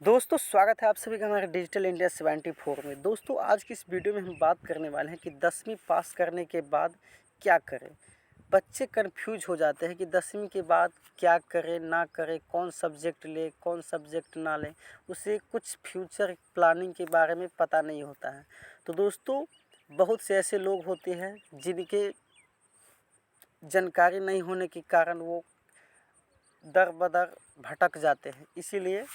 दोस्तों स्वागत है आप सभी का हमारे डिजिटल इंडिया 74 में। दोस्तों आज की इस वीडियो में हम बात करने वाले हैं कि 10वीं पास करने के बाद क्या करें। बच्चे कंफ्यूज हो जाते हैं कि 10वीं के बाद क्या करें ना करें, कौन सब्जेक्ट ले कौन सब्जेक्ट ना लें, उसे कुछ फ्यूचर प्लानिंग के बारे में पता नहीं होता है। तो दोस्तों बहुत से ऐसे लोग होते हैं जिनके जानकारी नहीं होने के कारण वो दर बदर भटक जाते हैं। इसीलिए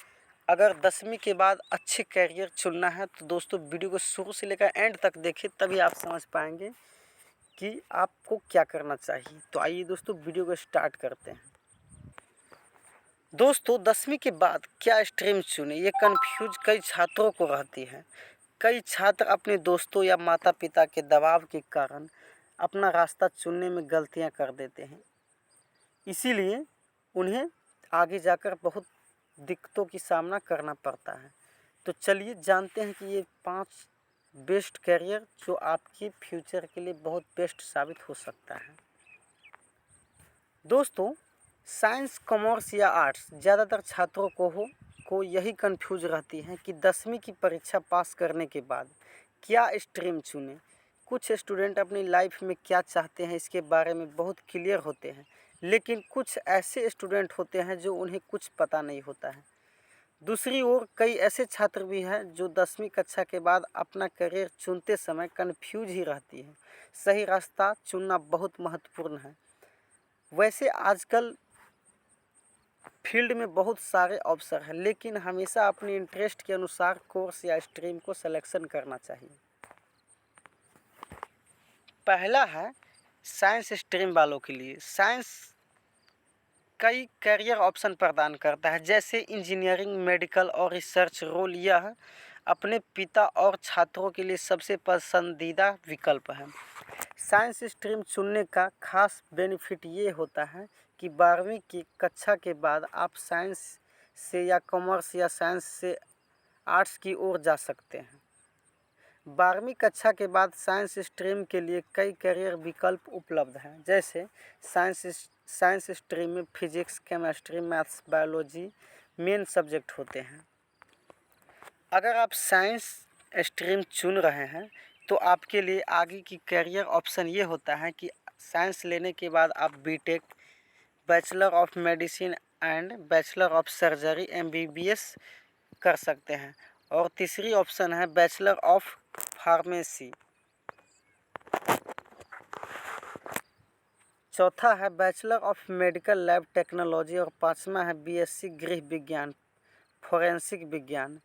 अगर 10वीं के बाद अच्छे कैरियर चुनना है तो दोस्तों वीडियो को शुरू से लेकर एंड तक देखें, तभी आप समझ पाएंगे कि आपको क्या करना चाहिए। तो आइए दोस्तों वीडियो को स्टार्ट करते हैं। दोस्तों 10वीं के बाद क्या स्ट्रीम चुने, ये कन्फ्यूज कई छात्रों को रहती है। कई छात्र अपने दोस्तों या माता पिता के दबाव के कारण अपना रास्ता चुनने में गलतियां कर देते हैं। इसीलिए उन्हें आगे जाकर बहुत दिक्कतों की सामना करना पड़ता है। तो चलिए जानते हैं कि ये 5 बेस्ट करियर जो आपके फ्यूचर के लिए बहुत बेस्ट साबित हो सकता है। दोस्तों साइंस, कॉमर्स या आर्ट्स, ज़्यादातर छात्रों को यही कंफ्यूज रहती है कि 10वीं की परीक्षा पास करने के बाद क्या स्ट्रीम चुनें। कुछ स्टूडेंट अपनी लाइफ में क्या चाहते हैं इसके बारे में बहुत क्लियर होते हैं, लेकिन कुछ ऐसे स्टूडेंट होते हैं जो उन्हें कुछ पता नहीं होता है। दूसरी ओर कई ऐसे छात्र भी हैं जो 10वीं कक्षा के बाद अपना करियर चुनते समय कंफ्यूज ही रहती है। सही रास्ता चुनना बहुत महत्वपूर्ण है। वैसे आजकल फील्ड में बहुत सारे अवसर हैं, लेकिन हमेशा अपने इंटरेस्ट के अनुसार कोर्स या स्ट्रीम को सिलेक्शन करना चाहिए। पहला है साइंस स्ट्रीम वालों के लिए। साइंस कई करियर ऑप्शन प्रदान करता है, जैसे इंजीनियरिंग, मेडिकल और रिसर्च रोल। यह अपने पिता और छात्रों के लिए सबसे पसंदीदा विकल्प है। साइंस स्ट्रीम चुनने का खास बेनिफिट ये होता है कि 12वीं की कक्षा के बाद आप साइंस से या कॉमर्स या साइंस से आर्ट्स की ओर जा सकते हैं। 12वीं कक्षा के बाद साइंस स्ट्रीम के लिए कई करियर विकल्प उपलब्ध हैं, जैसे साइंस स्ट्रीम में physics, chemistry, maths, biology main subject होते हैं। अगर आप साइंस स्ट्रीम चुन रहे हैं तो आपके लिए आगे की करियर ऑप्शन ये होता है कि साइंस लेने के बाद आप BTech, bachelor of medicine and bachelor of surgery MBBS कर सकते हैं। और तीसरी ऑप्शन है बैचलर ऑफ फार्मेसी। चौथा है bachelor of medical lab technology और पांचवा है BSc गृह विज्ञान, फोरेंसिक विज्ञान।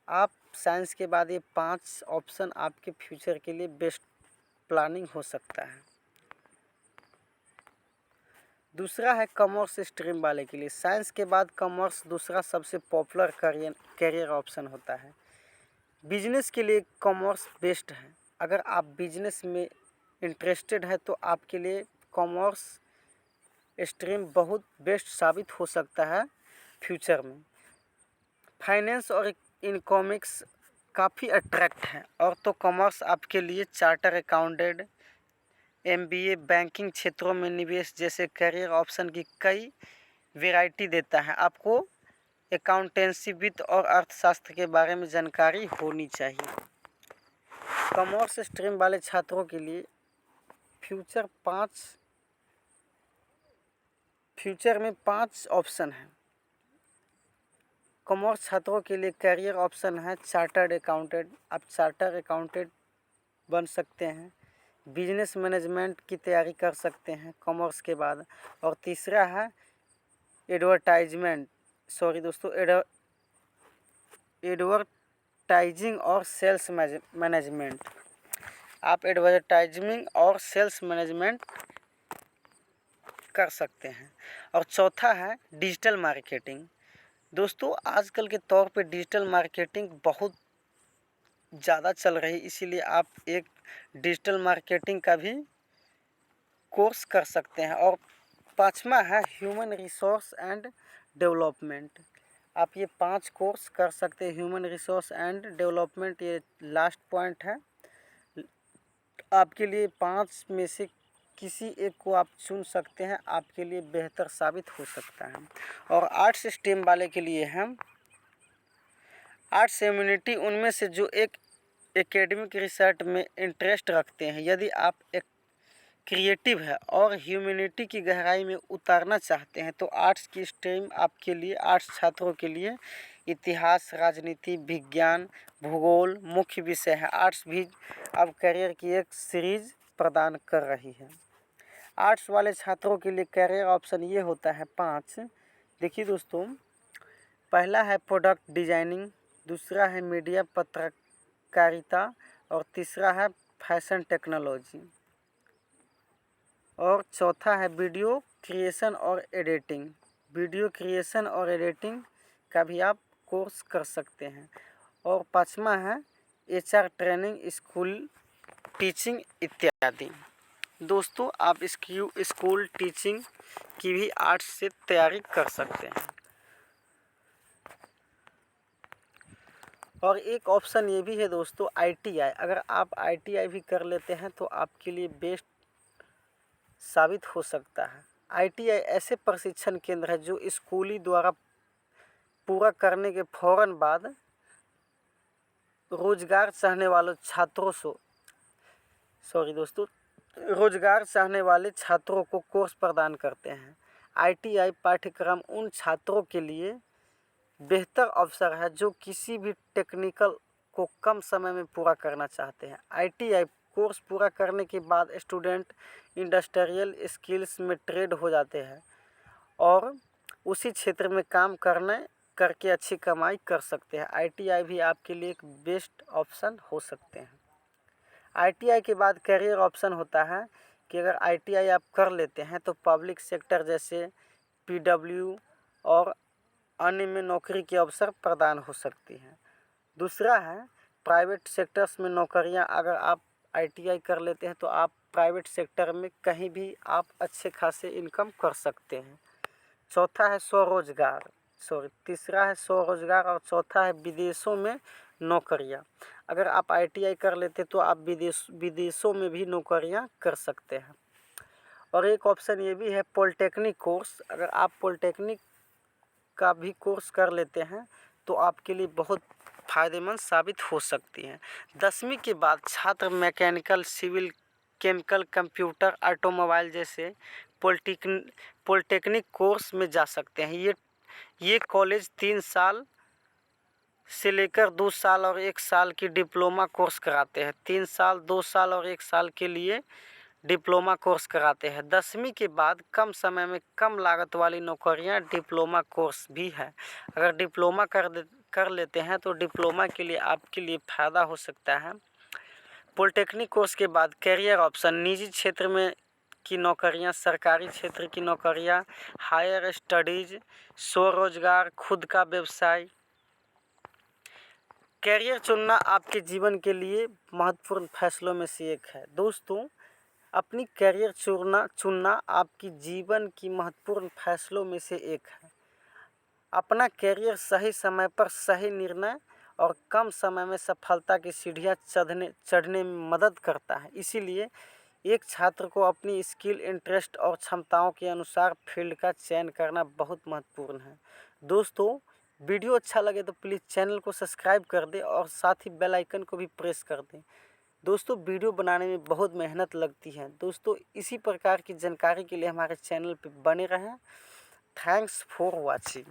आप साइंस के बाद ये 5 ऑप्शन आपके फ्यूचर के लिए बेस्ट प्लानिंग हो सकता है। दूसरा है कॉमर्स स्ट्रीम वाले के लिए। साइंस के बाद कॉमर्स दूसरा सबसे पॉपुलर करियर ऑप्शन होता है। बिजनेस के लिए कॉमर्स बेस्ट है। अगर आप बिजनेस में इंटरेस्टेड है तो आपके लिए कॉमर्स स्ट्रीम बहुत बेस्ट साबित हो सकता है फ्यूचर में। फाइनेंस और इकोनॉमिक्स काफ़ी अट्रैक्ट है, और तो कॉमर्स आपके लिए चार्टर अकाउंटेंट, MBA, बैंकिंग क्षेत्रों में निवेश जैसे करियर ऑप्शन की कई वैरायटी देता है। आपको अकाउंटेंसी, वित्त और अर्थशास्त्र के बारे में जानकारी होनी चाहिए। कॉमर्स स्ट्रीम वाले छात्रों के लिए फ्यूचर में 5 ऑप्शन हैं। कॉमर्स छात्रों के लिए करियर ऑप्शन है चार्टर्ड अकाउंटेंट। आप चार्टर्ड अकाउंटेंट बन सकते हैं। बिजनेस मैनेजमेंट की तैयारी कर सकते हैं कॉमर्स के बाद। और तीसरा है एडवर्टाइजिंग और सेल्स मैनेजमेंट। आप एडवर्टाइजिंग और सेल्स मैनेजमेंट कर सकते हैं। और चौथा है डिजिटल मार्केटिंग। दोस्तों आजकल के तौर पे डिजिटल मार्केटिंग बहुत ज़्यादा चल रही है, इसीलिए आप एक डिजिटल मार्केटिंग का भी कोर्स कर सकते हैं। और पांचवा है ह्यूमन रिसोर्स एंड डेवलपमेंट। आप ये 5 कोर्स कर सकते हैं। ह्यूमन रिसोर्स एंड डेवलपमेंट ये लास्ट पॉइंट है। आपके लिए 5 में से किसी एक को आप चुन सकते हैं, आपके लिए बेहतर साबित हो सकता है। और आर्ट्स स्ट्रीम वाले के लिए हम आर्ट्स ह्यूमैनिटी उनमें से जो एक एकेडमिक रिसर्च में इंटरेस्ट रखते हैं। यदि आप एक क्रिएटिव है और ह्यूमैनिटी की गहराई में उतारना चाहते हैं तो आर्ट्स की स्ट्रीम आपके लिए, आर्ट्स छात्रों के लिए इतिहास, राजनीति, विज्ञान, भूगोल मुख्य विषय है। आर्ट्स भी अब करियर की एक सीरीज प्रदान कर रही है। आर्ट्स वाले छात्रों के लिए करियर ऑप्शन ये होता है 5। देखिए दोस्तों, पहला है प्रोडक्ट डिजाइनिंग, दूसरा है मीडिया पत्रकारिता और तीसरा है फैशन टेक्नोलॉजी और चौथा है वीडियो क्रिएशन और एडिटिंग। वीडियो क्रिएशन और एडिटिंग का भी आप कोर्स कर सकते हैं। और पाँचवा है एचआर ट्रेनिंग, स्कूल टीचिंग इत्यादि। दोस्तों, आप स्कूल टीचिंग की भी आर्ट्स से तैयारी कर सकते हैं। और एक ऑप्शन ये भी है दोस्तों, आईटीआई। अगर आप आईटीआई भी कर लेते हैं तो आपके लिए बेस्ट साबित हो सकता है। आईटीआई ऐसे प्रशिक्षण केंद्र है जो स्कूली द्वारा पूरा करने के फौरन बाद रोजगार चाहने वाले छात्रों रोजगार चाहने वाले छात्रों को कोर्स प्रदान करते हैं। आईटीआई पाठ्यक्रम उन छात्रों के लिए बेहतर अवसर है जो किसी भी टेक्निकल को कम समय में पूरा करना चाहते हैं। आईटीआई कोर्स पूरा करने के बाद स्टूडेंट इंडस्ट्रियल स्किल्स में ट्रेड हो जाते हैं और उसी क्षेत्र में काम करके अच्छी कमाई कर सकते हैं। आईटीआई भी आपके लिए एक बेस्ट ऑप्शन हो सकते हैं। आईटीआई के बाद करियर ऑप्शन होता है कि अगर आईटीआई आप कर लेते हैं तो पब्लिक सेक्टर जैसे पीडब्ल्यू और अन्य में नौकरी के अवसर प्रदान हो सकती हैं। दूसरा है प्राइवेट सेक्टर्स में नौकरियां। अगर आप आईटीआई कर लेते हैं तो आप प्राइवेट सेक्टर में कहीं भी आप अच्छे खासे इनकम कर सकते हैं। तीसरा है स्वरोजगार और चौथा है विदेशों में नौकरियां। अगर आप आईटीआई कर लेते तो आप विदेशों में भी नौकरियां कर सकते हैं। और एक ऑप्शन ये भी है पॉलिटेक्निक कोर्स। अगर आप पॉलिटेक्निक का भी कोर्स कर लेते हैं तो आपके लिए बहुत फ़ायदेमंद साबित हो सकती हैं। 10वीं के बाद छात्र mechanical, civil, chemical, computer, automobile जैसे पॉलिटेक्निक कोर्स में जा सकते हैं। ये कॉलेज 3 साल से लेकर 2 साल और 1 साल की डिप्लोमा कोर्स कराते हैं। 3 साल, 2 साल और 1 साल के लिए डिप्लोमा कोर्स कराते हैं। 10वीं के बाद कम समय में कम लागत वाली नौकरियां डिप्लोमा कोर्स भी है। अगर डिप्लोमा कर लेते हैं तो डिप्लोमा के लिए आपके लिए फ़ायदा हो सकता है। पॉलिटेक्निक कोर्स के बाद करियर ऑप्शन निजी क्षेत्र में की नौकरियां, सरकारी क्षेत्र की नौकरियां, हायर स्टडीज, स्वरोजगार, खुद का व्यवसाय। करियर चुनना आपके जीवन के लिए महत्वपूर्ण फैसलों में से एक है। दोस्तों, अपनी करियर चुनना आपकी जीवन की महत्वपूर्ण फैसलों में से एक है। अपना करियर सही समय पर सही निर्णय और कम समय में सफलता की सीढ़ियाँ चढ़ने में मदद करता है। इसीलिए एक छात्र को अपनी स्किल, इंटरेस्ट और क्षमताओं के अनुसार फील्ड का चयन करना बहुत महत्वपूर्ण है। दोस्तों, वीडियो अच्छा लगे तो प्लीज़ चैनल को सब्सक्राइब कर दें और साथ ही बेल आइकन को भी प्रेस कर दें। दोस्तों, वीडियो बनाने में बहुत मेहनत लगती है। दोस्तों, इसी प्रकार की जानकारी के लिए हमारे चैनल पर बने रहें। Thanks for watching.